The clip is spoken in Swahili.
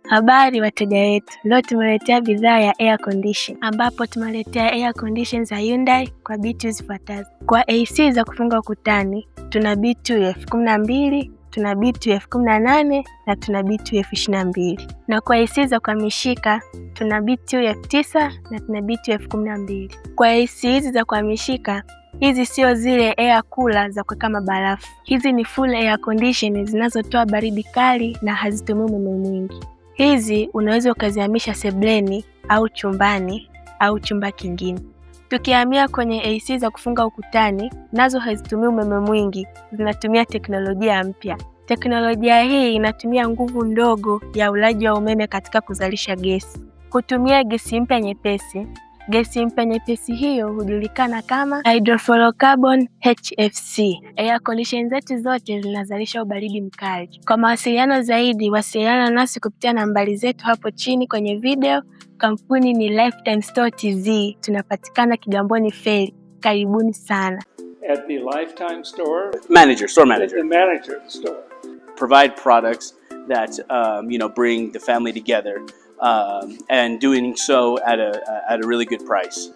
Habari wateja wetu, leo tumeletea bidhaa ya air condition, ambapo tumeletea air condition za Hyundai kwa BTU zifuatazo. Kwa AC za kufunga ukutani, tuna BTU 12,000, tuna BTU 18,000 na tuna BTU 22,000. Na kwa AC za kuhamishika, tuna BTU 9,000 na tuna BTU 12,000. Kwa AC hizi za kuhamishika, hizi sio zile air cooler za kuweka mabarafu. Hizi ni full air condition zinazotoa baridi kali na hazitumii umeme mwingi. Hizi unaweza ukazihamisha sebuleni au chumbani au chumba kingine. Tukihamia kwenye AC za kufunga ukutani, nazo hazitumii umeme mwingi, zinatumia teknolojia mpya. Teknolojia hii inatumia nguvu ndogo ya ulaji wa umeme katika kuzalisha gesi. Kutumia gesi mpya nyepesi. Gesi mpya nyepesi hiyo hujulikana kama hydrofluorocarbon HFC. Air condition zetu zote zinazalisha ubaridi mkali. Kwa mawasiliano zaidi, wasiliana nasi kupitia nambari zetu hapo chini kwenye video. Kampuni ni lifetimestoretz. Tunapatikana Kigamboni Ferry. Karibuni sana. At the Lifetime store, store manager. The manager of the store. Provide products that bring the family together, and doing so at a really good price.